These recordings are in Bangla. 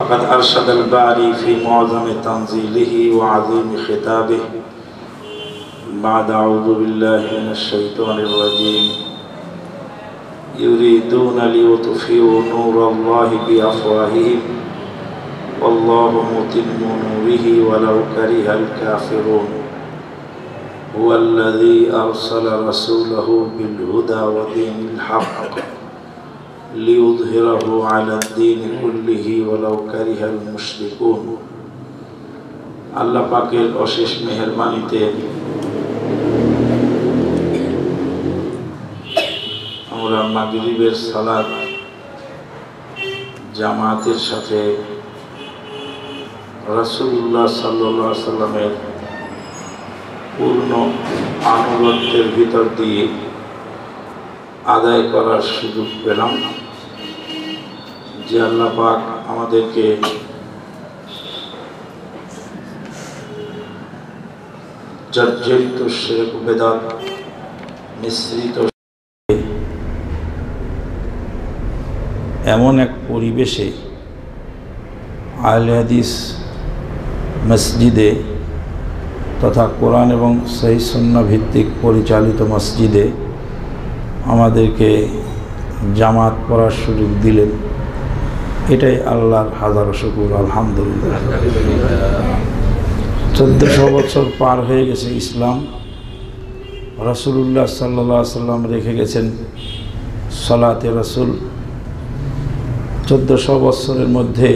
فقد أرشد الباري في معظم تنزيله وعظيم خطابه بعد أعوذ بالله من الشيطان الرجيم يريدون ليطفئوا نور الله بأفواههم والله متم نوره ولو كره الكافرون هو الذي أرسل رسوله بالهدى ودين الحق ليظهره على الدين كله ولو كره المشركون আল্লাহ পাকের অশেষ মেহেরবানিতে আমরা মাগরিবের সালাত জামাতের সাথে রাসূলুল্লাহ সাল্লাল্লাহু আলাইহি সাল্লামের পূর্ণ আনুগত্যের ভিতর দিয়ে আদায় করার সুযোগ পেলাম। যে আল্লাহ পাক আমাদেরকে জর্জরিত শিরক বেদাত মিশ্রিত এমন এক পরিবেশে আহলে হাদিস মসজিদে তথা কোরআন এবং সহিহ সুন্নাহ ভিত্তিক পরিচালিত মসজিদে আমাদেরকে জামাত পড়ার সুযোগ দিলেন, এটাই আল্লাহর হাজারো শুকর। আলহামদুলিল্লাহ। 1400 বছর পার হয়ে গেছে ইসলাম। রাসূলুল্লাহ সাল্লাল্লাহু আলাইহি সাল্লাম রেখে গেছেন সালাতে রাসূল। 1400 বছরের মধ্যে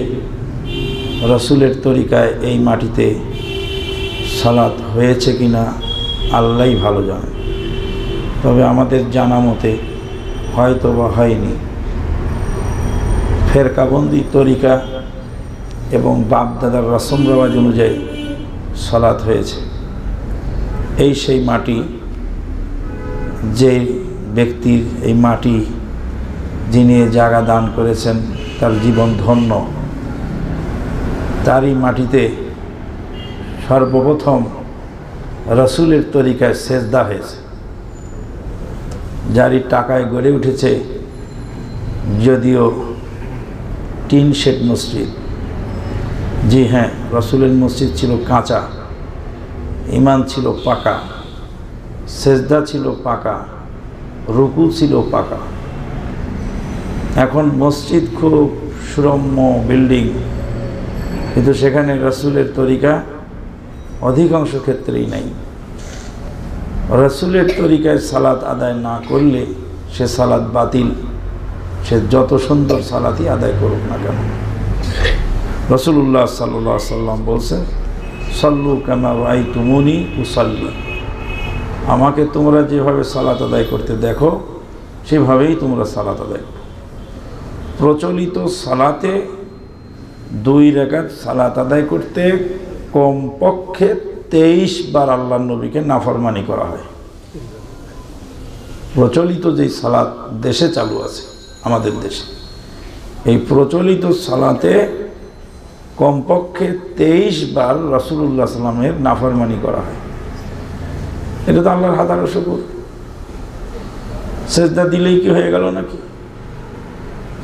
রাসূলের তরিকায় এই মাটিতে সালাত হয়েছে কিনা আল্লাহই ভালো জানে। তবে আমাদের জানা মতে হয়তো বা হয়নি। ফেরকাবন্দি তরিকা এবং বাপদাদার রসম রেওয়াজ অনুযায়ী সালাত হয়েছে। এই সেই মাটি, যে ব্যক্তির এই মাটি যিনি জায়গা দান করেছেন তার জীবন ধন্য। তারই মাটিতে সর্বপ্রথম রাসূলের তরিকায় সেজদা হয়েছে, যারই টাকায় গড়ে উঠেছে যদিও টিন শেড মসজিদ। জি হ্যাঁ, রাসূলের মসজিদ ছিল কাঁচা, ঈমান ছিল পাকা, সেজদা ছিল পাকা, রুকু ছিল পাকা। এখন মসজিদ খুব সুরম্য বিল্ডিং, কিন্তু সেখানে রাসূলের তরিকা অধিকাংশ ক্ষেত্রেই নাই। রাসূলের তরিকায় সালাত আদায় না করলে সে সালাত বাতিল, সে যত সুন্দর সালাতই আদায় করুক না কেন। রাসূলুল্লাহ সাল্লাল্লাহু আলাইহি সাল্লাম বলছেন, সাল্লু কামা রাআইতুমুনি উসাল্লি। আমাকে তোমরা যেভাবে সালাত আদায় করতে দেখো সেভাবেই তোমরা সালাত আদায় করো। প্রচলিত সালাতে 2 রাকাত সালাত আদায় করতে কমপক্ষে 23 বার আল্লাহর নবীকে নাফরমানি করা হয়। প্রচলিত যেই সালাত দেশে চালু আছে আমাদের দেশে, এই প্রচলিত সালাতে কমপক্ষে 23 বার রাসূলুল্লাহ সাল্লামের নাফরমানি করা হয়। এটা তো আল্লাহর হাজারো শুকর। সেজদা দিলেই কি হয়ে গেল নাকি?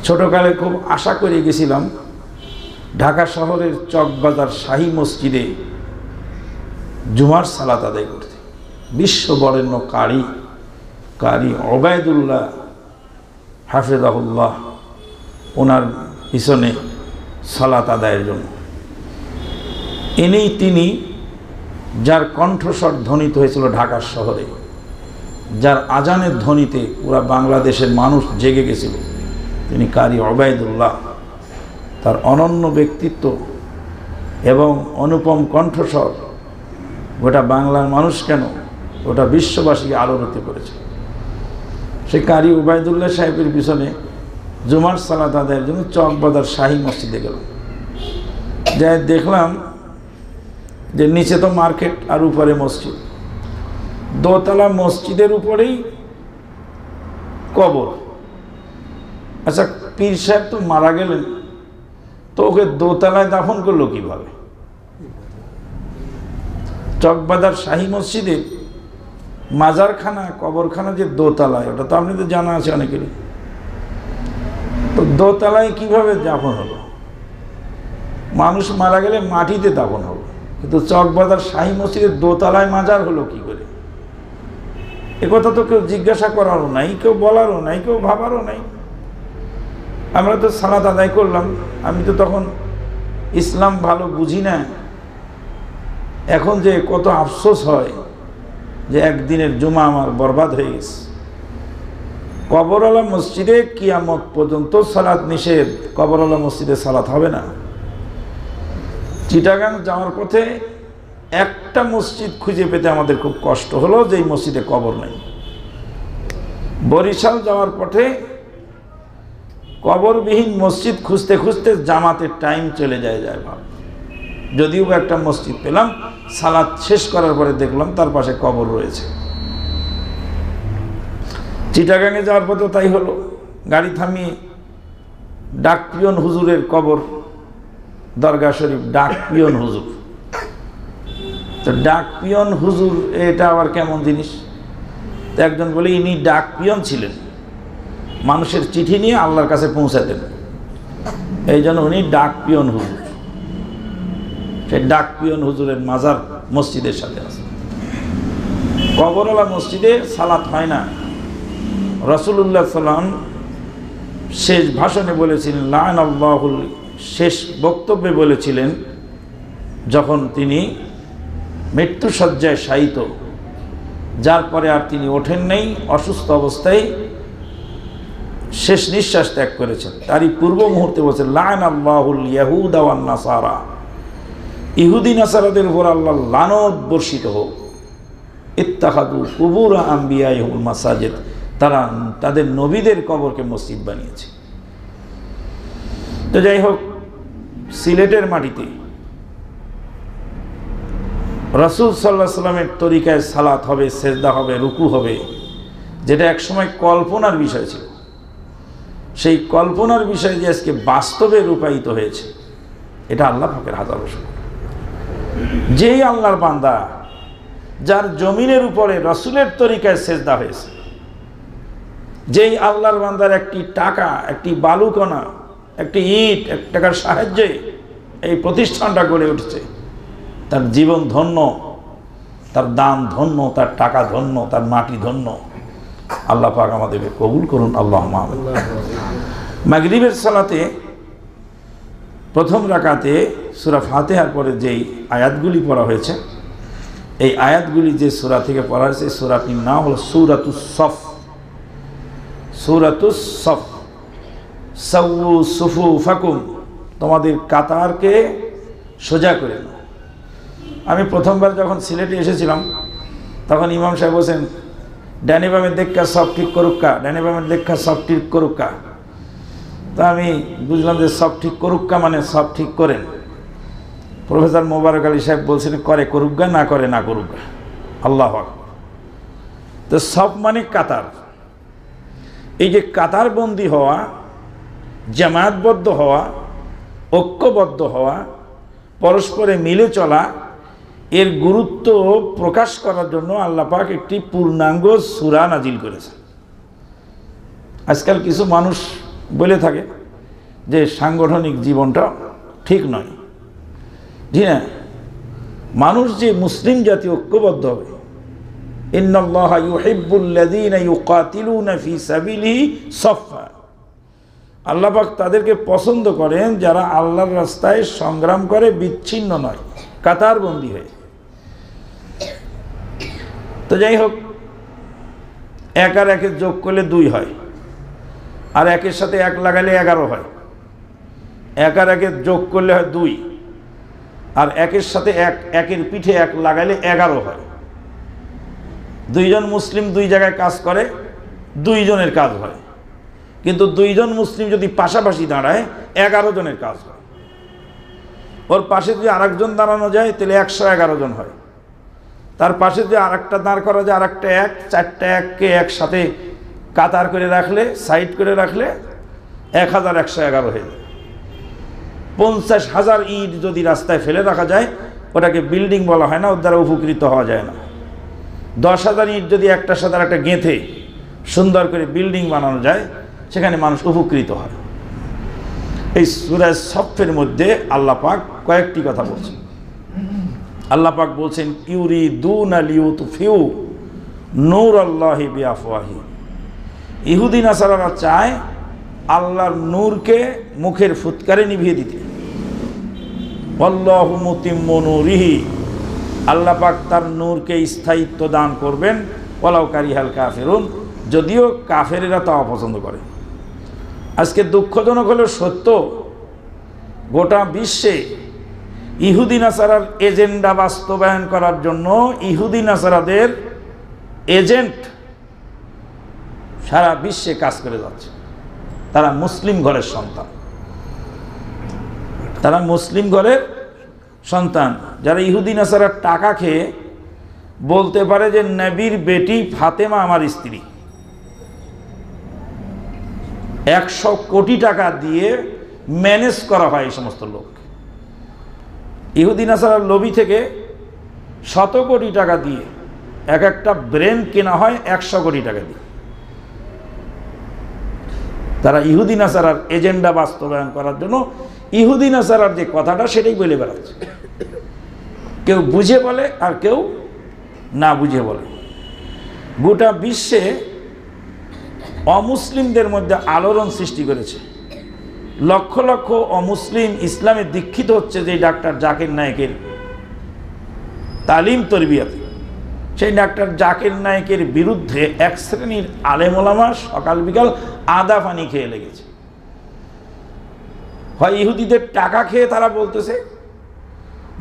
ছোটকালে খুব আশা করে গেছিলাম ঢাকা শহরের চকবাজার শাহী মসজিদে জুমার সালাত আদায় করতে। বিশ্ববরেণ্য কারি ওবায়দুল্লাহ হাফেজাহুল্লাহ, ওনার পিছনে সালাত আদায়ের জন্য। এনেই তিনি, যার কণ্ঠস্বর ধ্বনিত হয়েছিল ঢাকার শহরে, যার আজানের ধ্বনিতে পুরা বাংলাদেশের মানুষ জেগে গেছিল, তিনি কারি ওবায়দুল্লাহ। তার অনন্য ব্যক্তিত্ব এবং অনুপম কণ্ঠস্বর গোটা বাংলার মানুষ কেন গোটা বিশ্ববাসীকে আলোড়িত করেছে। সেই কারি ওবায়দুল্লাহ সাহেবের পিছনে জুমার সালাত আদায়ের জন্য চকবাজার শাহী মসজিদে গেলাম। যাই দেখলাম যে নিচে তো মার্কেট আর উপরে মসজিদ। দোতলা মসজিদের উপরেই কবর। আচ্ছা, পীর সাহেব তো মারা গেলেন, তো ওকে দোতলায় দাফন করলো কিভাবে? চকবাজার শাহী মসজিদে মাজারখানা, কবরখানা যে দোতলায়, ওটা তো আপনাদের জানা আছে অনেকেরই। তো দোতলায় কিভাবে দাফন হলো? মানুষ মারা গেলে মাটিতে দাফন হবে, কিন্তু চকবাজার শাহী মসজিদের দোতলায় মাজার হলো কি করে? একথা তো কেউ জিজ্ঞাসা করারও নাই, কেউ বলারও নাই, কেউ ভাবারও নাই। আমরা তো সালাত আদায় করলাম। আমি তো তখন ইসলাম ভালো বুঝি না। এখন যে কত আফসোস হয় যে একদিনের জুমা আমার বরবাদ হয়ে গেছে। কবরওয়ালা মসজিদে কিয়ামত পর্যন্ত সালাত নিষেধ, কবরওয়ালা মসজিদে সালাত হবে না। চিটাগাং যাওয়ার পথে একটা মসজিদ খুঁজে পেতে আমাদের খুব কষ্ট হলো, যেই মসজিদে কবর নেই। বরিশাল যাওয়ার পথে কবরবিহীন মসজিদ খুঁজতে খুঁজতে জামাতের টাইম চলে যায় ভাব। যদিও একটা মসজিদ পেলাম, সালাত শেষ করার পরে দেখলাম তার পাশে কবর রয়েছে। চিটাগাঙে যাওয়ার পথে তাই হলো। গাড়ি থামিয়ে ডাকপিয়ন হুজুরের কবর, দরগা শরীফ, ডাকপিয়ন হুজুর। তো ডাকপিয়ন হুজুর এটা আবার কেমন জিনিস? তো একজন বলে ইনি ডাকপিয়ন ছিলেন, মানুষের চিঠি নিয়ে আল্লাহর কাছে পৌঁছাতেন, এই জন্য উনি ডাকপিয়ন হুজুর। সেই ডাকপিয়ন হুজুরের মাজার মসজিদের সাথে আছে। কবরওয়ালা মসজিদে সালাত হয় না। রাসূলুল্লাহ সাল্লাম শেষ ভাষণে বলেছিলেন, লাআনাল্লাহুল, শেষ বক্তব্যে বলেছিলেন যখন তিনি মৃত্যুশয্যায় শায়িত, যার পরে আর তিনি ওঠেন নাই, অসুস্থ অবস্থায় শেষ নিঃশ্বাস ত্যাগ করেছেন, তারই পূর্ব মুহূর্তে বলছেন, লাআনাল্লাহুল ইয়াহুদা ওয়ান নাসারা, ইহুদি নাসারাদের উপর আল্লাহ লানত বর্ষিত হোক। ইত্তাখাযু কুবুর আম্বিয়াইহিম মাসাজিদ, তারা তাদের নবীদের কবরকে মসজিদ বানিয়েছে। তো যাই হোক, সিলেটের মাটিতে রাসূল সাল্লাল্লাহু আলাইহি সাল্লামের তরিকায় সালাত হবে, সেজদা হবে, রুকু হবে, যেটা একসময় কল্পনার বিষয় ছিল, সেই কল্পনার বিষয় যে আজকে বাস্তবে রূপায়িত হয়েছে, এটা আল্লাহ পাকের হাজার শুকর। যেই আল্লাহর বান্দা যার জমিনের উপরে রাসূলের তরিকায় সেজদা হয়েছে, যেই আল্লাহর বান্দার একটি টাকা, একটি বালুকণা, একটি ইট, এক টাকার সাহায্যে এই প্রতিষ্ঠানটা গড়ে উঠেছে, তার জীবন ধন্য, তার দান ধন্য, তার টাকা ধন্য, তার মাটি ধন্য। আল্লাহ পাক আমাদেরকে কবুল করুন, আল্লাহুম্মা আমিন। মাগরিবের সালাতে প্রথম রাকাতে সূরা ফাতিহার পরে যেই আয়াতগুলি পড়া হয়েছে, এই আয়াতগুলি যে সূরা থেকে পড়া হয়েছে, সূরাটির নাম হলো সূরাতুস সফ। সূরাতুস সফ, সাউ সুফুফাকুম, তোমাদের কাতারকে সোজা করে নাও। আমি প্রথমবার যখন সিলেটে এসেছিলাম তখন ইমাম সাহেব বলছেন, ডানে বামের দেখা সব ঠিক করুক্কা, ডানে বামের দেখা সব ঠিক করুক্কা। তা আমি বুঝলাম যে সব ঠিক করুক্কা মানে সব ঠিক করেন। প্রফেসর মোবারক আলী সাহেব বলছেন, করে করুক্কা, না করে না করুক্কা। আল্লাহু আকবার। তো সব মানে কাতার। এই যে কাতারবন্দি হওয়া, জামায়াতবদ্ধ হওয়া, ঐক্যবদ্ধ হওয়া, পরস্পরে মিলে চলা, এর গুরুত্ব প্রকাশ করার জন্য আল্লাহ পাক একটি পূর্ণাঙ্গ সূরা নাজিল করেছেন। আজকাল কিছু মানুষ বলে থাকে যে সাংগঠনিক জীবনটা ঠিক নয়। জি না, মানুষ যে মুসলিম জাতি ঐক্যবদ্ধ হবে, ইন্নাল্লাহা ইউহিব্বুল্লাযীনা ইউকাতিলুনা ফী সাবিলিহি সাফফা, আল্লাহ পাক তাদেরকে পছন্দ করেন যারা আল্লাহর রাস্তায় সংগ্রাম করে, বিচ্ছিন্ন নয়, কাতারবন্দি হয়ে। তো যাই হোক, এক আর একের যোগ করলে 2 হয়, আর একের সাথে 1 লাগালে 11 হয়। এক আর একের যোগ করলে হয় 2, আর একের সাথে একের পিঠে 1 লাগালে 11 হয়। 2 জন মুসলিম 2 জায়গায় কাজ করে, 2 জনের কাজ হয়। কিন্তু 2 জন মুসলিম যদি পাশাপাশি দাঁড়ায়, 11 জনের কাজ হয়। ওর পাশে যদি আরেকজন দাঁড়ানো যায় তাহলে 111 জন হয়। তার পাশে যদি আরেকটা দাঁড় করা যায়, আরেকটা 1, 4টা 1কে একসাথে কাতার করে রাখলে, সাইড করে রাখলে 1111 হয়ে যায়। 50,000 ইট যদি রাস্তায় ফেলে রাখা যায়, ওটাকে বিল্ডিং বলা হয় না, ওর দ্বারা উপকৃত হওয়া যায় না। 10,000 ইট যদি একটার সাথে একটা গেঁথে সুন্দর করে বিল্ডিং বানানো যায়, সেখানে মানুষ উপকৃত হয়। এই সূরা সফের মধ্যে আল্লাহ পাক কয়েকটি কথা বলছেন। আল্লাহ পাক বলছেন ইউরিদুনা লিউতফিউ নূরাল্লাহি বিআফওয়াহি। ইহুদি নাসারারা চায় আল্লাহর নূরকে মুখের ফুৎকারে নিভিয়ে দিতে। আল্লাহু মুতিম্মু নূরিহি, আল্লাহ পাক তার নূরকে স্থায়িত্ব দান করবেন। ওয়ালাউ কারিহাল কাফিরুন, যদিও কাফেরেরা তা অপছন্দ করে। আজকে দুঃখজনক হলেও সত্য, গোটা বিশ্বে ইহুদি নাসারার এজেন্ডা বাস্তবায়ন করার জন্য ইহুদি নাসারাদের এজেন্ট সারা বিশ্বে কাজ করে যাচ্ছে। তারা মুসলিম ঘরের সন্তান, তারা মুসলিম ঘরের সন্তান। যারা ইহুদি নাসারার টাকা খেয়ে বলতে পারে যে নবীর বেটি ফাতেমা আমার স্ত্রী, 100 কোটি টাকা দিয়ে ম্যানেজ করা হয় এই সমস্ত লোক। ইহুদি নাসারার লবি থেকে 100 কোটি টাকা দিয়ে এক একটা ব্রেন কেনা হয় 100 কোটি টাকা দিয়ে। তারা ইহুদি নাসারার এজেন্ডা বাস্তবায়ন করার জন্য ইহুদি নাসারার যে কথাটা সেটাই বলে বেড়াচ্ছে। কেউ বুঝে বলে আর কেউ না বুঝে বলে। গোটা বিশ্বে অমুসলিমদের মধ্যে আলোড়ন সৃষ্টি করেছে। লক্ষ লক্ষ অমুসলিম ইসলামে দীক্ষিত হচ্ছে যে ডাক্তার জাকির নায়েকের তালিম তরবিয়াতে। সেই ডাক্তার জাকির নায়েকের বিরুদ্ধে এক শ্রেণীর আলেম ওলামা সকাল বিকাল আদা পানি খেয়ে লেগেছে। হয় ইহুদিদের টাকা খেয়ে তারা বলতেছে,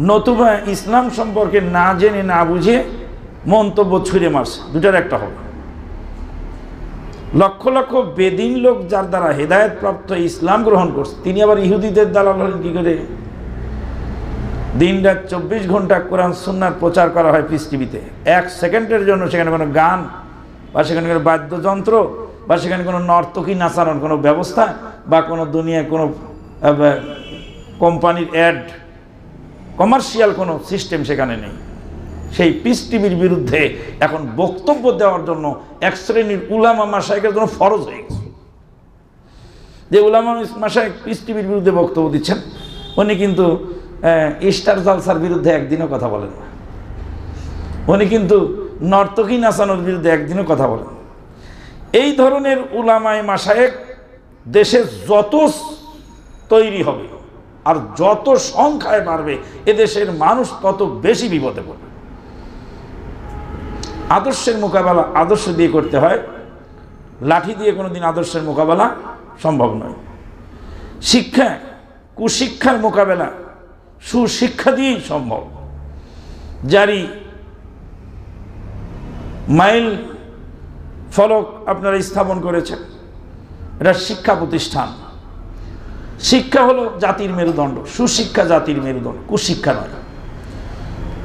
নতুবা ইসলাম সম্পর্কে না জেনে না বুঝে মন্তব্য ছুঁড়ে মারছে। দুটার একটা হবে। লক্ষ লক্ষ বেদিন লোক যার দ্বারা হেদায়েত প্রাপ্ত ইসলাম গ্রহণ করছে, তিনি আবার ইহুদিদের দালাল হলেন কি করে? দিন রাত 24 ঘন্টা কোরআন সুন্নাহর প্রচার করা হয় পিস টিভিতে। 1 সেকেন্ডের জন্য সেখানে কোনো গান বা সেখানে কোনো বাদ্যযন্ত্র বা সেখানে কোনো নর্তকী নাচানোর কোনো ব্যবস্থা বা কোনো দুনিয়ায় কোনো কোম্পানির অ্যাড, কমার্শিয়াল কোনো সিস্টেম সেখানে নেই। সেই পিস টিভির বিরুদ্ধে এখন বক্তব্য দেওয়ার জন্য এক শ্রেণীর উলামা মাশায়েখের জন্য ফরজ হয়ে গেছে। যে উলামা মাশায়েখ পিস টিভির বিরুদ্ধে বক্তব্য দিচ্ছেন, উনি কিন্তু স্টার জলসার বিরুদ্ধে একদিনও কথা বলেন না। উনি কিন্তু নর্তকী নাচানোর বিরুদ্ধে একদিনও কথা বলেন। এই ধরনের উলামায়ে মাশায়েখ দেশে যত তৈরি হবে আর যত সংখ্যায় বাড়বে, এদেশের মানুষ তত বেশি বিপদে পড়বে। আদর্শের মোকাবেলা আদর্শ দিয়ে করতে হয়, লাঠি দিয়ে কোনোদিন আদর্শের মোকাবেলা সম্ভব নয়। শিক্ষা, কুশিক্ষার মোকাবেলা সুশিক্ষা দিয়েই সম্ভব। জারি মাইল ফলক আপনারা স্থাপন করেছেন, এটা শিক্ষা প্রতিষ্ঠান। শিক্ষা হলো জাতির মেরুদণ্ড, সুশিক্ষা জাতির মেরুদণ্ড, কুশিক্ষা নয়।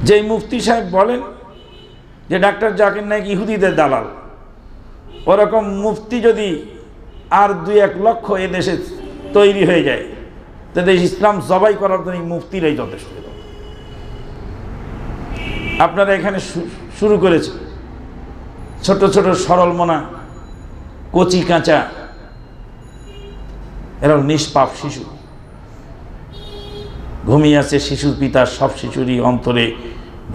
যেই মুফতি সাহেব বলেন যে ডাক্তার জাকির নায়েক ইহুদিদের দালাল, ওরকম মুফতি যদি আর 2-1 লক্ষ এদেশে তৈরি হয়ে যায়, তাদের ইসলাম জবাই করার জন্য মুফতিরাই যথেষ্ট। আপনারা এখানে শুরু করেছেন ছোট ছোট সরল মনা কচি কাঁচা, এরা নিষ্পাপ শিশু, ঘুমিয়ে আছে শিশুর পিতা। সব শিশুরই অন্তরে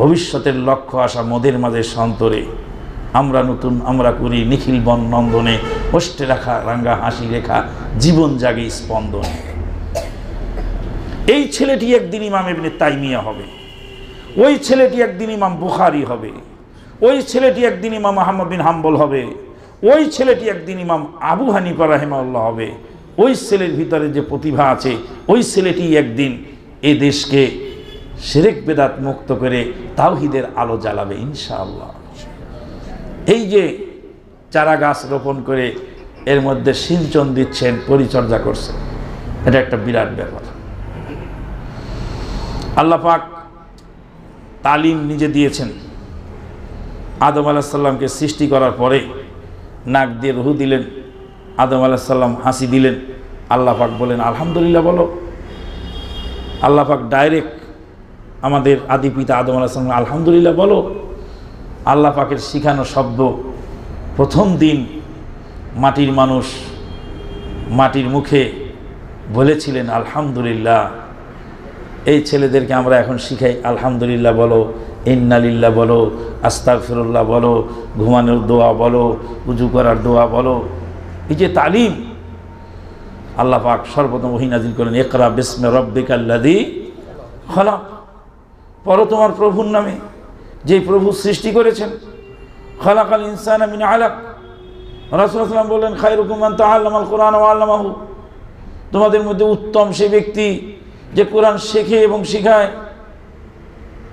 ভবিষ্যতের লক্ষ্য আশা মোদের মাঝে সন্তরে। আমরা নতুন আমরা করি নিখিল বন নন্দনে, ওষ্ঠে রাখা রাঙ্গা হাসি রেখা জীবন জাগে স্পন্দনে। এই ছেলেটি একদিন ইমাম ইবনে তাইমিয়া হবে, ওই ছেলেটি একদিন ইমাম বুখারী হবে, ওই ছেলেটি একদিন ইমাম আহমদ বিন হাম্বল হবে, ওই ছেলেটি একদিন ইমাম আবু হানিফা রাহিমাহুল্লাহ হবে। ওই ছেলের ভিতরে যে প্রতিভা আছে, ওই ছেলেটি একদিন এই দেশকে শিরক বেদাত মুক্ত করে তাওহীদের আলো জ্বালাবে ইনশাআল্লাহ। এই যে চারা গাছ রোপণ করে এর মধ্যে সিঞ্চন দিচ্ছেন, পরিচর্যা করছেন, এটা একটা বিরাট ব্যাপার। আল্লাহ পাক তালিম নিজে দিয়েছেন। আদম আলাইহিস সালামকে সৃষ্টি করার পরে নাক দিয়ে রুহ দিলেন, আদম আলাইহিস সালাম হাসি দিলেন, আল্লাহ পাক বলেন আলহামদুলিল্লাহ বলো। আল্লাহ পাক ডাইরেক্ট আমাদের আদি পিতা আদম আলাইহিস সালাম আলহামদুলিল্লাহ বলো। আল্লাহ পাকের শিখানো শব্দ। প্রথম দিন মাটির মানুষ মাটির মুখে বলেছিলেন আলহামদুলিল্লাহ। এই ছেলেদেরকে আমরা এখন শিখাই আলহামদুলিল্লাহ বলো, ইন্নালিল্লাহ বলো, আস্তাগফিরুল্লাহ বলো, ঘুমানোর দোয়া বলো, উজু করার দোয়া বলো। এই যে তালিম, আল্লাহ পাক সর্বপ্রথম ওহী নাযিল করেন ইকরা বিসমি রাব্বিকাল্লাযী খলাক, পড়ো তোমার প্রভুর নামে যেই প্রভু সৃষ্টি করেছেন। খলাকাল ইনসানা মিন আলাক। রাসূলুল্লাহ সাল্লাল্লাহু আলাইহি ওয়াসাল্লাম বললেন খায়রুকুম মান তাআল্লামাল কুরআন ওয়া আল্লামাহু, তোমাদের মধ্যে উত্তম সেই ব্যক্তি যে কোরআন শেখে এবং শেখায়।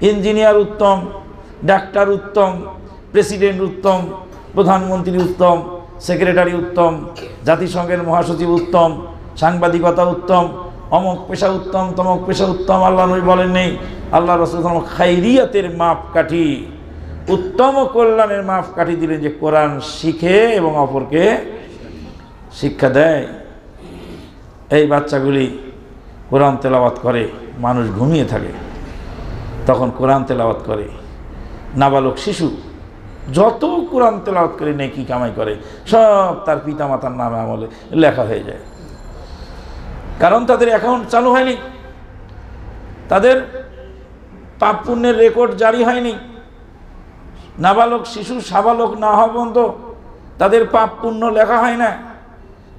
ইঞ্জিনিয়ার উত্তম, ডাক্তার উত্তম, প্রেসিডেন্ট উত্তম, প্রধানমন্ত্রী উত্তম, সেক্রেটারি উত্তম, জাতিসংঘের মহাসচিব উত্তম, সাংবাদিকতা উত্তম, অমুক পেশা উত্তম, তমক পেশা উত্তম। আল্লাহ নবী বলেন নেই, আল্লাহ রাসূল খাইরিয়াতের মাপকাঠি, উত্তম কল্যাণের মাপকাঠি দিলেন যে কোরআন শিখে এবং অপরকে শিক্ষা দেয়। এই বাচ্চাগুলি কোরআন তেলাওয়াত করে, মানুষ ঘুমিয়ে থাকে তখন কোরআন তেলাওয়াত করে। নাবালক শিশু যত কোরআন তেলাওয়াত করে নেকি কামাই করে, সব তার পিতামাতার নামে আমলে লেখা হয়ে যায়। কারণ তাদের অ্যাকাউন্ট চালু হয়নি, তাদের পাপ পুণ্যের রেকর্ড জারি হয়নি। নাবালক শিশু সাবালক না হওয়া পর্যন্ত তাদের পাপ পুণ্য লেখা হয় না,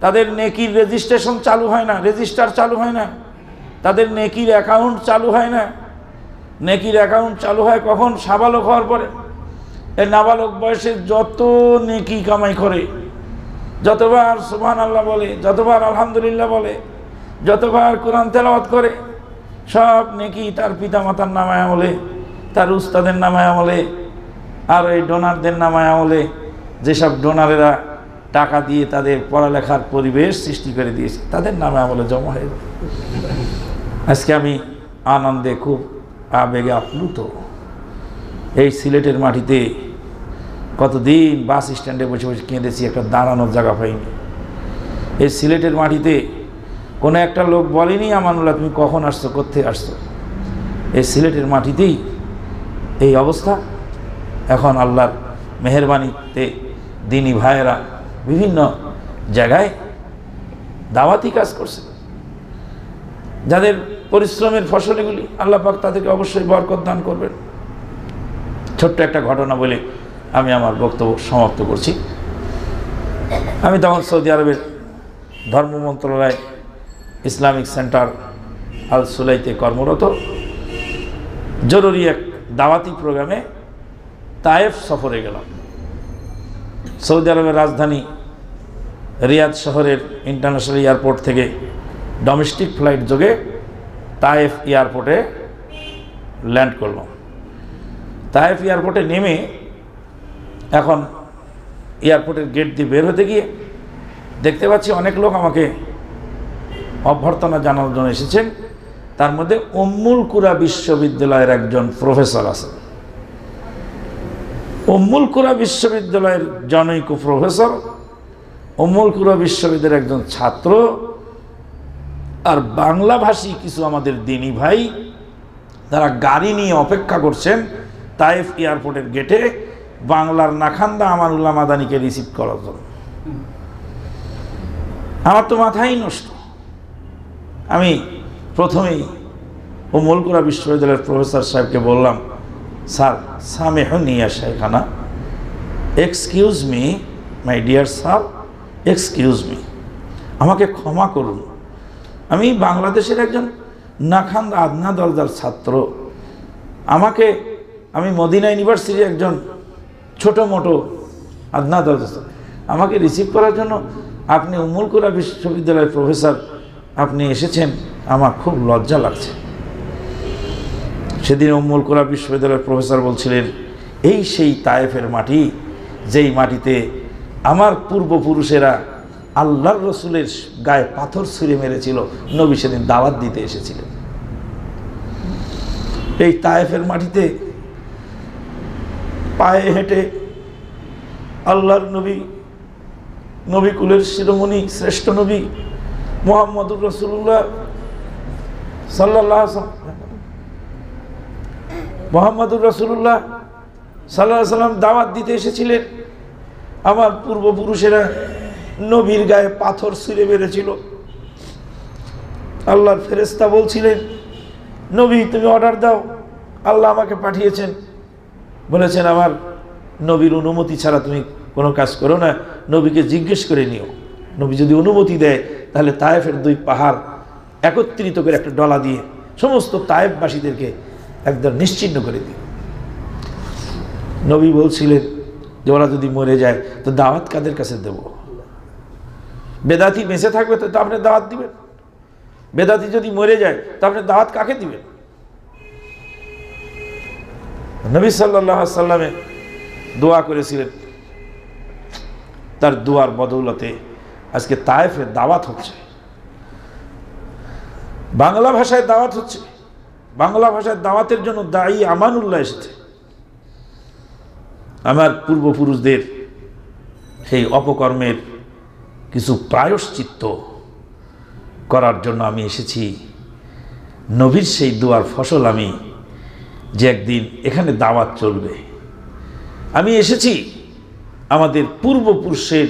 তাদের নেকির রেজিস্ট্রেশন চালু হয় না, রেজিস্টার চালু হয় না, তাদের নেকির অ্যাকাউন্ট চালু হয় না। নেকির অ্যাকাউন্ট চালু হয় কখন? সাবালক হওয়ার পরে। এই নাবালক বয়সে যত নেকি কামাই করে, যতবার সুবহানাল্লাহ বলে, যতবার আলহামদুলিল্লাহ বলে, যতবার কোরআন তেলাওয়াত করে, সব নেকি তার পিতামাতার নামায় আমলে, তার উস্তাদের নামায় আমলে, আর এই ডোনারদের নামায় আমলে, যেসব ডোনারেরা টাকা দিয়ে তাদের পড়ালেখার পরিবেশ সৃষ্টি করে দিয়েছে, তাদের নামে আমলে জমা হয়ে যায়। আজকে আমি আনন্দে খুব আবেগে আপ্লুত। এই সিলেটের মাটিতে কতদিন বাস স্ট্যান্ডে বসে বসে কেঁদেছি, একটা দাঁড়ানোর জায়গা পাইনি। এই সিলেটের মাটিতে কোনো একটা লোক বলেনি আমানুল্লাহ তুমি কখন আসছো, কোত্থেকে আসছো। এই সিলেটের মাটিতেই এই অবস্থা। এখন আল্লাহর মেহেরবানিতে দিনী ভাইয়েরা বিভিন্ন জায়গায় দাওয়াতি কাজ করছে, যাদের পরিশ্রমের ফসল এগুলি, আল্লাহ পাক তাদেরকে অবশ্যই বরকত দান করবেন। ছোট্ট একটা ঘটনা বলে আমি আমার বক্তব্য সমাপ্ত করছি। আমি তখন সৌদি আরবের ধর্ম মন্ত্রণালয় ইসলামিক সেন্টার আল সুলাইতে কর্মরত। জরুরি এক দাওয়াতি প্রোগ্রামে তায়েফ সফরে গেলাম। সৌদি আরবের রাজধানী রিয়াদ শহরের ইন্টারন্যাশনাল এয়ারপোর্ট থেকে ডোমেস্টিক ফ্লাইট যোগে তায়েফ এয়ারপোর্টে ল্যান্ড করলাম। তায়েফ এয়ারপোর্টে নেমে এখন এয়ারপোর্টের গেট দিয়ে বের হতে গিয়ে দেখতে পাচ্ছি অনেক লোক আমাকে অভ্যর্থনা জানানোর জন্য এসেছেন। তার মধ্যে উম্মুল কুরা বিশ্ববিদ্যালয়ের একজন প্রফেসর আছেন। উম্মুল কুরা বিশ্ববিদ্যালয়ের জনৈক প্রফেসর, উম্মুল কুরা বিশ্ববিদ্যালয়ের একজন ছাত্র, আর বাংলাভাষী কিছু আমাদের দিনী ভাই, তারা গাড়ি নিয়ে অপেক্ষা করছেন তায়েফ এয়ারপোর্টের গেটে বাংলার নাখান্দা আমানুল্লাহ মাদানিকে রিসিভ করার জন্য। আমার তো মাথাই নষ্ট। আমি প্রথমেই উম্মুল কুরা বিশ্ববিদ্যালয়ের প্রফেসর সাহেবকে বললাম, স্যার সামেহুনি ইয়া শাইখানা, excuse me my dear sir, excuse me, আমাকে ক্ষমা করুন। আমি বাংলাদেশের একজন নাখান্দা আদনা দরজার ছাত্র। আমি মদিনা ইউনিভার্সিটির একজন ছোটো মোটো আদনা দরজা, আমাকে রিসিভ করার জন্য আপনি উম্মুল কুরা বিশ্ববিদ্যালয়ের প্রফেসর আপনি এসেছেন, আমার খুব লজ্জা লাগছে। সেদিন উম্মুল কুরা বিশ্ববিদ্যালয়ের প্রফেসর বলছিলেন, এই সেই তায়েফের মাটি, যেই মাটিতে আমার পূর্বপুরুষেরা আল্লাহর রসুলের গায়ে পাথর ছুঁড়ে মেরেছিল, নবী সেদিন দাওয়াত দিতে এসেছিলেন। এই তায়েফের মাটিতে পায়ে হেঁটে আল্লাহর নবী কুলের শিরোমণি শ্রেষ্ঠ নবী মুহাম্মদুর রাসূলুল্লাহ সাল্লাল্লাহু আলাইহি ওয়াসাল্লাম দাওয়াত দিতে এসেছিলেন। আমার পূর্বপুরুষেরা নবীর গায়ে পাথর ছুঁড়ে মেরেছিল। আল্লাহর ফেরেশতা বলছিলেন, নবী তুমি অর্ডার দাও, আল্লাহ আমাকে পাঠিয়েছেন, বলেছেন আমার নবীর অনুমতি ছাড়া তুমি কোনো কাজ করো না, নবীকে জিজ্ঞেস করে নিও। নবী যদি অনুমতি দেয় তাহলে তায়েফের 2 পাহাড় একত্রিত করে একটা ডলা দিয়ে সমস্ত তায়েফবাসীদেরকে একদম নিশ্চিহ্ন করে দিও। নবী বলছিলেন যে ওরা যদি মরে যায় তো দাওয়াত কাদের কাছে দেব? বেদাতি বেঁচে থাকবে তো আপনি দাওয়াত দিবেন, বেদাতি যদি মরে যায় তো আপনি দাওয়াত কাকে দিবেন? নবী সাল্লাল্লাহু আলাইহি সাল্লামে দোয়া করেছিলেন, তার দোয়ার বদৌলতে আজকে তায়েফে দাওয়াত হচ্ছে, বাংলা ভাষায় দাওয়াত হচ্ছে। বাংলা ভাষায় দাওয়াতের জন্য দায়ী আমানুল্লাহ এসেছে। আমার পূর্বপুরুষদের সেই অপকর্মের কিছু প্রায়শ্চিত্ত করার জন্য আমি এসেছি। নবীর সেই দোয়ার ফসল আমি, যে একদিন এখানে দাওয়াত চলবে। আমি এসেছি আমাদের পূর্বপুরুষের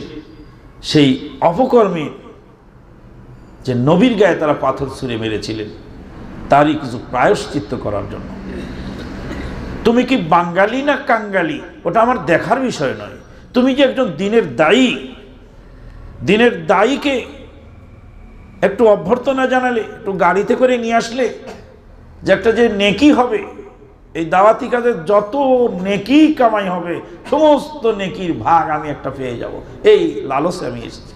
সেই অপকর্মে, যে নবীর গায়ে তারা পাথর ছুঁড়ে মেরেছিলেন, তারই কিছু প্রায়শ্চিত্ত করার জন্য। তুমি কি বাঙালি না কাঙ্গালি ওটা আমার দেখার বিষয় নয়। তুমি যে একজন দিনের দায়ী, দিনের দায়ীকে একটু অভ্যর্থনা জানালে, একটু গাড়িতে করে নিয়ে আসলে, যে একটা যে নেকি হবে, এই দাওয়াতি কাজের যত নেকি কামাই হবে সমস্ত নেকির ভাগ আমি একটা পেয়ে যাব, এই লালসে আমি এসেছি।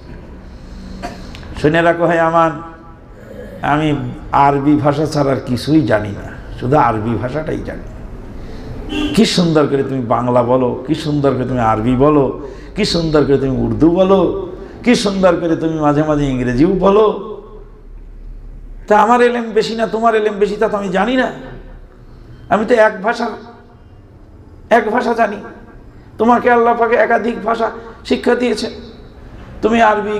শুনে রাখো ভাই আমার, আমি আরবি ভাষা ছাড়া আর কিছুই জানি না, শুধু আরবি ভাষাটাই জানি। কি সুন্দর করে তুমি বাংলা বলো, কি সুন্দর করে তুমি আরবি বলো, কি সুন্দর করে তুমি উর্দু বলো, কি সুন্দর করে তুমি মাঝে মাঝে ইংরেজিও বলো। তা আমার এলেম বেশি না তোমার এলেম বেশি তা তো আমি জানি না। আমি তো এক ভাষা জানি। তোমাকে আল্লাহ পাকে একাধিক ভাষা শিক্ষা দিয়েছে। তুমি আরবি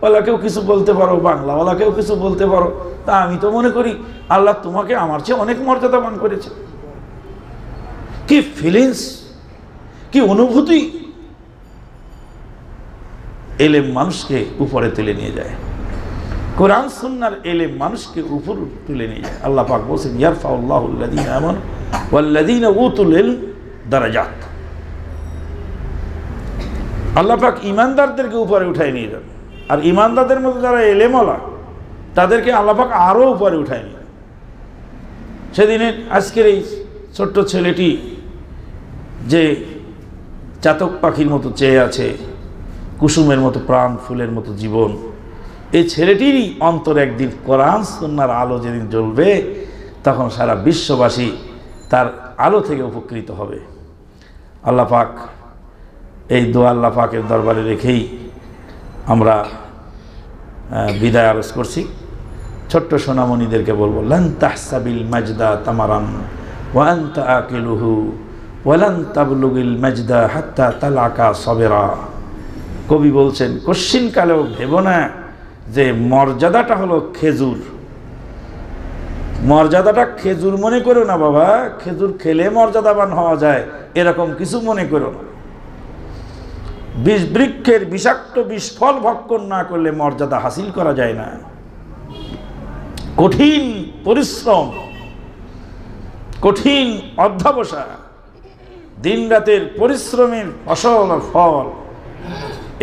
ওলাকেও কিছু বলতে পারো, বাংলা ওলাকেও কিছু বলতে পারো। তা আমি তো মনে করি আল্লাহ তোমাকে আমার চেয়ে অনেক মর্যাদাবান করেছে। কি ফিলিংস, কি অনুভূতি! এলেম মানুষকে উপরে তুলে নিয়ে যায়, কোরআন সুন্নাহর এলেম মানুষকে উপর তুলে নিয়ে যায়। আল্লাহ পাক বলেছেন, ইয়ারফাউল্লাহুল্লাযীনা আমানু ওয়াল্লাযীনা উতুল ইলম দারাজাত। আল্লাহ পাক ঈমানদারদেরকে উপরে উঠায় নিয়ে যান, আর ঈমানদারদের মধ্যে যারা এলেমওয়ালা তাদেরকে আল্লাহ পাক আরো উপরে উঠায় নিয়ে যান। সেদিনে আজকের এই ছোট্ট ছেলেটি যে চাতক পাখির মতো চেয়ে আছে, কুসুমের মতো প্রাণ, ফুলের মতো জীবন, এই ছেলেটিরই অন্তর একদিন কোরআন সুন্নাহর আলো যেদিন জ্বলবে, তখন সারা বিশ্ববাসী তার আলো থেকে উপকৃত হবে। আল্লাহ পাক এই দোয়া আল্লাহ পাকের দরবারে রেখেই আমরা বিদায় আরজ করছি। ছোট্ট সোনামণিদেরকে বলবো, লান তাহসাবিল মাজদা তামারান ওয়া আনতা আকিলুহু ওয়া লান তাবলুগিল মাজদা হাত্তা তালাকা সাবিরা। কবি বলছেন, কশ্চিনকালেও ভেবো না যে মর্যাদাটা হলো খেজুর। মর্যাদাটা খেজুর মনে করো না বাবা, খেজুর খেলে মর্যাদাবান হওয়া যায় এরকম কিছু মনে করো না। বিষ বৃক্ষের বিষাক্ত বিষফল ভক্ষণ না করলে মর্যাদা হাসিল করা যায় না। কঠিন পরিশ্রম, কঠিন অধ্যবসা, দিন রাতের পরিশ্রমের ফসল আর ফল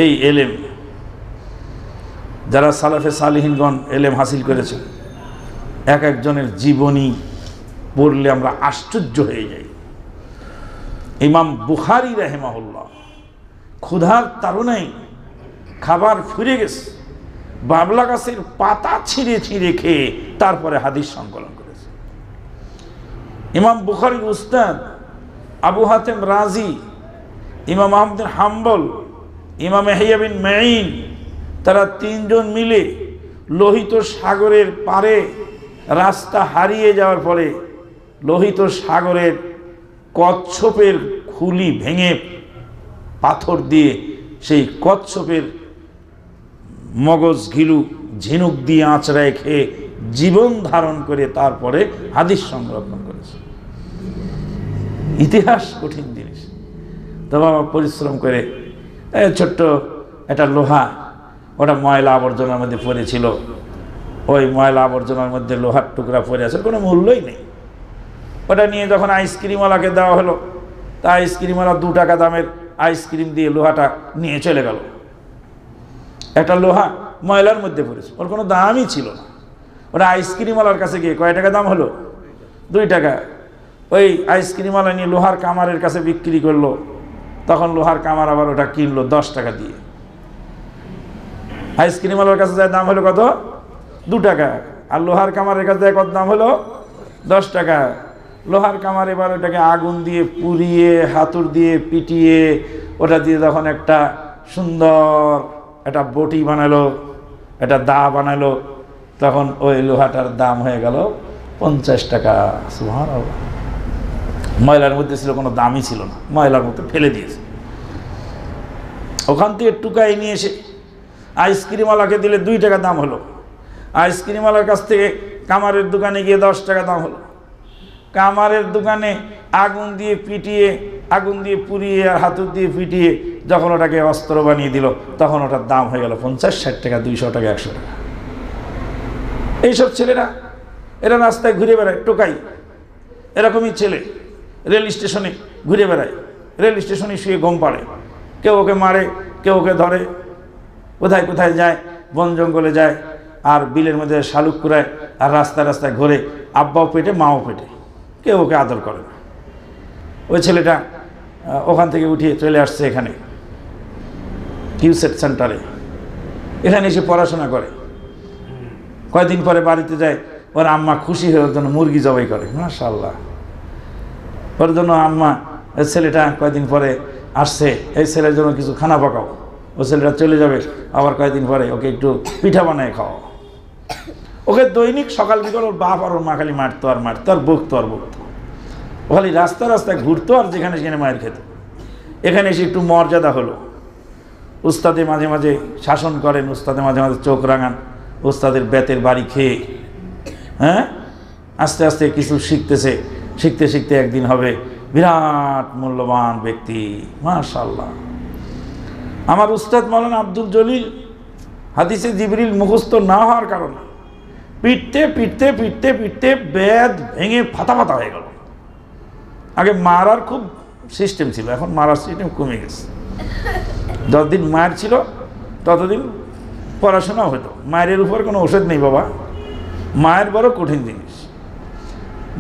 এই এলেম। যারা সালাফে সালিহিনগণ এলেম হাসিল করেছে, এক একজনের জীবনী পড়লে আমরা আশ্চর্য হয়ে যাই। ইমাম বুখারী রাহিমাহুল্লাহ ক্ষুধার তাড়নায় খাবার ফুরে গেছে, বাবলা গাছের পাতা ছিঁড়ে ছিঁড়ে খেয়ে তারপরে হাদিস সংকলন করেছে। ইমাম বুখারীর উস্তাদ আবু হাতেম রাজি, ইমাম আহমদ বিন হাম্বল, ইমাম ইয়াহইয়া বিন মাঈন, তারা তিনজন মিলে লোহিত সাগরের পারে রাস্তা হারিয়ে যাওয়ার পরে লোহিত সাগরের কচ্ছপের খুলি ভেঙে পাথর দিয়ে সেই কচ্ছপের মগজ ঘিলু ঝিনুক দিয়ে আঁচড়ায় খেয়ে জীবন ধারণ করে তারপরে হাদিস সংরক্ষণ করেছে। ইতিহাস কঠিন জিনিস। তো বাবা পরিশ্রম করে ছোট্ট একটা লোহা, ওটা ময়লা আবর্জনার মধ্যে পড়েছিল, ওই ময়লা আবর্জনার মধ্যে লোহার টুকরা পড়ে আছে, কোনো মূল্যই নেই। ওটা নিয়ে যখন আইসক্রিমওয়ালাকে দেওয়া হলো, তা আইসক্রিমওয়ালা 2 টাকা দামের আইসক্রিম দিয়ে লোহাটা নিয়ে চলে গেল। একটা লোহা ময়লার মধ্যে পড়েছে, ওর কোনো দামই ছিল না। ওটা আইসক্রিমওয়ালার কাছে গিয়ে কয় টাকা দাম হলো? 2 টাকা। ওই আইসক্রিমওয়ালা নিয়ে লোহার কামারের কাছে বিক্রি করলো, তখন লোহার কামার আবার ওটা কিনলো 10 টাকা দিয়ে। আইসক্রিমওয়ালার কাছে যায় দাম হলো কত? 2 টাকা। আর লোহার কামারের কাছে যায় কত দাম হলো? 10 টাকা। লোহার কামার এবার ওটাকে আগুন দিয়ে পুড়িয়ে, হাতুড় দিয়ে পিটিয়ে, ওটা দিয়ে যখন একটা সুন্দর একটা বটি বানালো, একটা দা বানালো, তখন ওই লোহাটার দাম হয়ে গেল 50 টাকা। সুবহানাল্লাহ। ময়লার মধ্যে ছিল, কোনো দামই ছিল না, ময়লার মধ্যে ফেলে দিয়েছে। ওখান থেকে টুকাই নিয়ে এসে আইসক্রিমওয়ালাকে দিলে 2 টাকা দাম হলো। আইসক্রিমওয়ালার কাছ থেকে কামারের দোকানে গিয়ে 10 টাকা দাম হলো। কামারের দোকানে আগুন দিয়ে পিটিয়ে, আগুন দিয়ে পুড়িয়ে আর হাতুড় দিয়ে পিটিয়ে যখন ওটাকে অস্ত্র বানিয়ে দিল, তখন ওটার দাম হয়ে গেল 50, 60 টাকা, 200 টাকা, 100 টাকা। এইসব ছেলেরা এরা রাস্তায় ঘুরে বেড়ায়, টোকাই। এরকমই ছেলে রেল স্টেশনে ঘুরে বেড়ায়, রেল স্টেশনে শুয়ে ঘুম পাড়ে। কেউ ওকে মারে, কেউ ওকে ধরে, কোথায় কোথায় যায়, বন জঙ্গলে যায়, আর বিলের মধ্যে শালুক কুড়ায়, আর রাস্তায় রাস্তায় ঘুরে, আব্বাও পেটে মাও পেটে, কেউ ওকে আদর করে না। ওই ছেলেটা ওখান থেকে উঠিয়ে চলে আসছে এখানে কিউসেট সেন্টারে, এখানে এসে পড়াশোনা করে। কয়েকদিন পরে বাড়িতে যায়, ওর আম্মা খুশি হয়ে ওর জন্য মুরগি জবাই করে। মাশাআল্লাহ। ওর জন্য আম্মা, এই ছেলেটা কয়েকদিন পরে আসছে, এই ছেলের জন্য কিছু খানা পাকাও। ও ছেলেটা চলে যাবে, আবার কয়েকদিন পরে ওকে একটু পিঠা বানায় খাওয়াও। ওকে দৈনিক সকাল বিকাল ওর বাপ আর ওর মা খালি মারতো আর মারতো আর বকতো আর বকতো। ও খালি রাস্তা রাস্তায় ঘুরতো আর যেখানে সেখানে মায়ের খেত। এখানে এসে একটু মর্যাদা হলো। উস্তাদে মাঝে মাঝে শাসন করেন, উস্তাদে মাঝে মাঝে চোখ রাঙান, উস্তাদের বেতের বাড়ি খেয়ে, হ্যাঁ, আস্তে আস্তে কিছু শিখতেছে। শিখতে শিখতে একদিন হবে বিরাট মূল্যবান ব্যক্তি। মাশাআল্লাহ। আমার উস্তাদ মাওলানা আব্দুল জলিল হাদিসে জিবরিল মুখস্থ না হওয়ার কারণে পিটতে পিটতে পিটতে পিটতে বেদ ভেঙে ফাতা ফাতা হয়ে গেল। আগে মারার খুব সিস্টেম ছিল, এখন মারার সিস্টেম কমে গেছে। যতদিন মায়ের ছিল ততদিন পড়াশোনাও হতো। মায়ের উপর কোনো ওষুধ নেই বাবা, মায়ের বড় কঠিন জিনিস।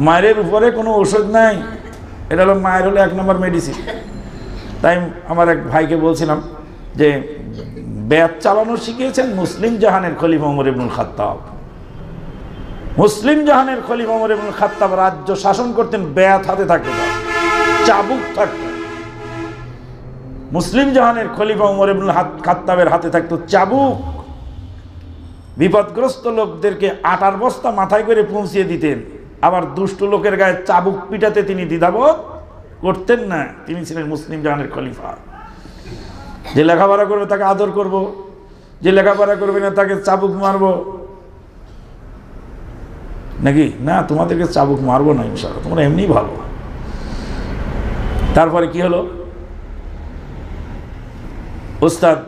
মায়ের উপরে কোনো ওষুধ নাই, এটা হলো মায়ের হলো 1 নম্বর মেডিসিন। তাই আমার এক ভাইকে বলছিলাম যে বেত চালানো শিখিয়েছেন মুসলিম জাহানের খলিফা ওমর ইবনুল খাত্তাব। মুসলিম জাহানের খলিফা ওমর ইবনুল খাত্তাব রাজ্য শাসন করতেন, বেত হাতে থাকতো, চাবুক থাকতো। মুসলিম জাহানের খলিফা ওমর ইবনুল খাত্তাবের হাতে থাকতো চাবুক। বিপদগ্রস্ত লোকদেরকে আটার বস্তা মাথায় করে পৌঁছিয়ে দিতেন। আবার দুষ্ট লোকের গায়ে চাবুক পিটাতে তিনি দ্বিধাবোধ করতেন না। তিনি ছিলেন মুসলিম জাহানের খলিফা। যে লেখাপড়া করবে তাকে আদর করব, যে লেখাপড়া করবে না তাকে চাবুক মারব নাকি? না, তোমাদেরকে চাবুক মারবো না ইনশাআল্লাহ, তোমরা এমনি ভালো। তারপরে কি হলো? ওস্তাদ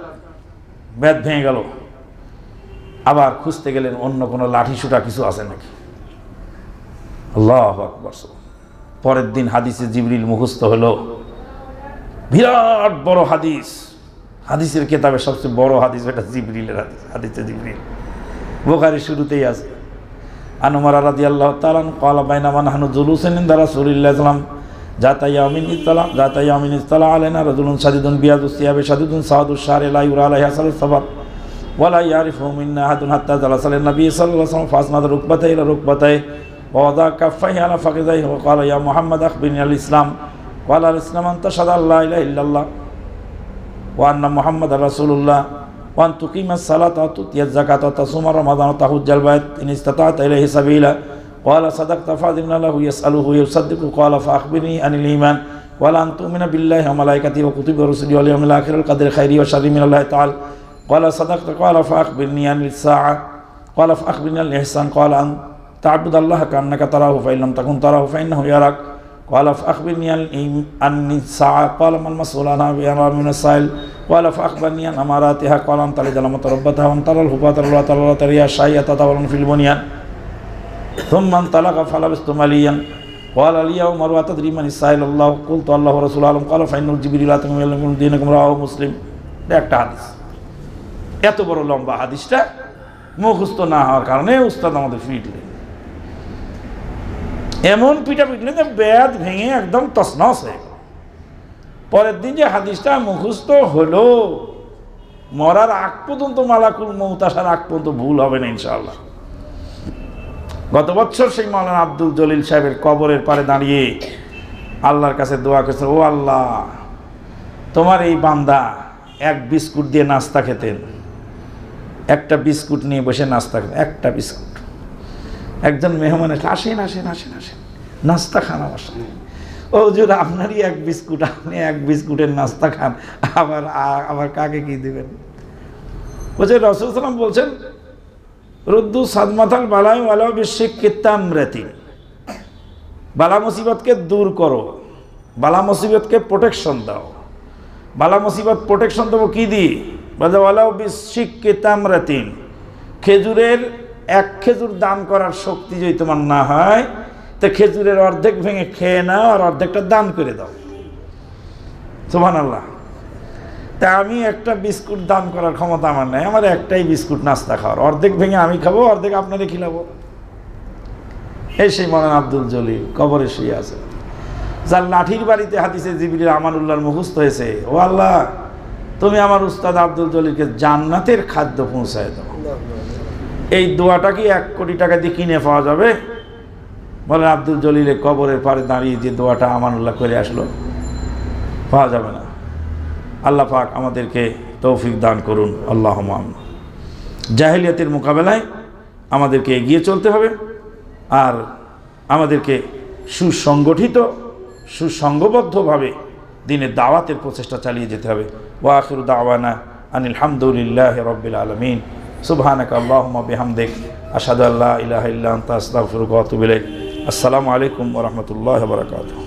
বেদ ভেঙে গেল, আবার খুঁজতে গেলেন অন্য কোনো লাঠি সুটা কিছু আছে নাকি। আল্লাহু আকবার। পরের দিন হাদিসে জিবরিল মুখস্থ হলো, বিরাট বড় হাদিস। হাদিসের কিতাবে সবচেয়ে বড় হাদিস এটা জিবরিলের হাদিস, হাদিসে জিবরিল। বুখারী শুরুতেই আছে, আন উমর রাদিয়াল্লাহু তাআলা ক্বালা বাইনামা নাহনু জুলুসুন ইনদা রাসূলিল্লাহ সাল্লাল্লাহু আলাইহি ওয়াসাল্লাম জাতা ইয়ামিন ইসতালা আলাইনা রাজুলুন সাদিদুন বিয়াদুস সিয়াবে সাদিদুন সাদুস শারি লা ইউরা আলাইহি সালাত সাবার ওয়ালা ইয়ারিফু মিন্না আহাদুন হাত্তা জালাসালেন নবী সাল্লাল্লাহু আলাইহি ওয়াসাল্লাম ফাসনাদ রুকবাতাই ইলা রুকবাতাই ওয়াদা কাফাইহি আলা ফাকিদাইহি ওয়া ক্বালা ইয়া মুহাম্মদ আখবিরনি আল ইসলাম ক্বালা আল ইসলাম আন তাশহাদু আল্লা ইলাহা ইল্লাল্লাহ ওয়া আন্না মুহাম্মাদার রাসূলুল্লাহ ওয়া আন তুকিমাস সালাতা ওয়া তুতিয়াজ যাকাতা ওয়া তাসুমা রমাদান ওয়া তাহুজ্জাল বাইত ইন ইসতাতা'তা ইলাইহি সাবিলা ক্বালা সাদাকতা ফাযিলনা লাহু ইয়াসআলুহু ইউসাদ্দিকু ক্বালা ফাআখবিরনি আনিল ঈমান ওয়ালা আন তু'মিনা বিল্লাহি ওয়া মালাইকাতিহি ওয়া কুতুবিহি ওয়া রুসুলিহি ওয়াল ইয়াউমিল আখির ওয়াল কদরি খাইরিহি ওয়া শাররিহি মিনাল্লাহি তাআলা ক্বালা সাদাকতা ক্বালা ফাআখবিরনি আনিস সাআ ক্বালা ফাআখবিরনি আল ইহসান ক্বালা আন তা'বুদাল্লাহা কান্নাকা তারাহু ফাইন লাম তাকুন তারাহু ফাইন্নাহু ইয়ারাক ক্বালা ফাআখবিরনি আনিস সাআ ক্বালা মাল মাসউলু আনহা বিআ'লামা মিনাস সাইল ওয়ালা ফাখবারনি আন আমারাতিহা ক্বালান তালিদালামা তারাব্বাতাহা ওয়ান তারাল হুফাতাল্লাহ তাআলা তারিয়া শাইয়াতা তাওয়ালান ফিল বুনিয়ান থুম্মান তালাকা ফালাবিস্তু মালিয়ান ক্বালা লিয়া উমর ওয়া তাদরি মান ইসসাইলাল্লাহ কুলতু আল্লাহু ওয়া রাসূলুহু আলাম ক্বালা ফাইন্নাহু জিবরিল আতাকুম ইয়াল্লামুকুম দীনাকুম রাওয়াহু মুসলিম। একটা হাদিস, এত বড় লম্বা হাদিসটা মুখস্থ না হওয়ার কারণে উস্তাদ আমাদের পিটলেন, এমন পিটা পিটলেন যে বেদ ভেঙে একদম তছনছ হয়ে গেল। পরের দিন যে হাদিসটা মুখস্থ হলো, মরার আগ পর্যন্ত, মালাকুল মউত আসার আগ পর্যন্ত ভুল হবে না ইনশাআল্লাহ। গত বছর সেই মাওলানা আব্দুল জলিল সাহেবের কবরের পারে দাঁড়িয়ে আল্লাহর কাছে দোয়া করেছে, ও আল্লাহ, তোমার এই বান্দা এক বিস্কুট দিয়ে নাস্তা খেতেন, একটা বিস্কুট নিয়ে বসে নাস্তা খেতেন, একটা বিস্কুট। একজন মেহমান এসে, আসেন আসেন আসেন আসেন, নাস্তা খান আমার সাথে। ও হুজুর, আপনারই এক বিস্কুট, আপনি এক বিস্কুটের নাস্তা খান, আবার কাকে কি দিবেন? বলছে রাসূল সাল্লাল্লাহু আলাইহি ওয়াসাল্লাম বলছেন, রুদ্দু সাদমাতাল বালাই ওয়ালা বিশিক্কি তামরাতি, বালা মুসিবতকে দূর করো, বালা মুসিবতকে প্রোটেকশন দাও। বালা মুসিবত প্রোটেকশন দেবো কি দিয়ে? বলে ওয়ালা বিশিক্কি তামরাতিন, খেজুরের এক খেজুর দান করার শক্তি যদি তোমার না হয়, তো খেজুরের অর্ধেক ভেঙে খেয়ে নাও আর অর্ধেকটা দান করে দাও। সুবহানাল্লাহ। তা আমি একটা বিস্কুট দান করার ক্ষমতা আমার নাই, আমার একটাই বিস্কুট নাস্তা খাওয়ার, অর্ধেক ভেঙে আমি খাবো, অর্ধেক আপনারে খিলাবো। এই সেই মাওলানা আব্দুল জলিল কবরে শুয়ে আছে, যার লাঠির বাড়িতে হাদিসে জিবরিল আমানুল্লাহর মুখস্থ হয়েছে, ও আল্লাহ, তুমি আমার উস্তাদ আব্দুল জলিলকে জান্নাতের খাদ্য পৌঁছায় দাও। এই দোয়াটা কি 1 কোটি টাকা দিয়ে কিনে পাওয়া যাবে? বলে আব্দুল জলিলের কবরের পারে দাঁড়িয়ে যে দোয়াটা আমানুল্লাহ করে আসলো, পাওয়া যাবে না। আল্লাহ পাক আমাদেরকে তৌফিক দান করুন, আল্লাহুম্মা আমিন। জাহেলিয়াতের মোকাবেলায় আমাদেরকে এগিয়ে চলতে হবে, আর আমাদেরকে সুসংগঠিত সুসংঘবদ্ধভাবে দিনের দাওয়াতের প্রচেষ্টা চালিয়ে যেতে হবে। ওয়া আখিরু দাওয়ানা আনিল হামদুলিল্লাহি রাব্বিল আলামিন। সুবহানাকা আল্লাহুম্মা বিহামদিক, আশহাদু আল্লা ইলাহা ইল্লা আনতা আস্তাগফিরুকা ওয়া আতুবু ইলাইক। আসসালামু আলাইকুম ওয়া রাহমাতুল্লাহি ওয়া বারাকাতুহু।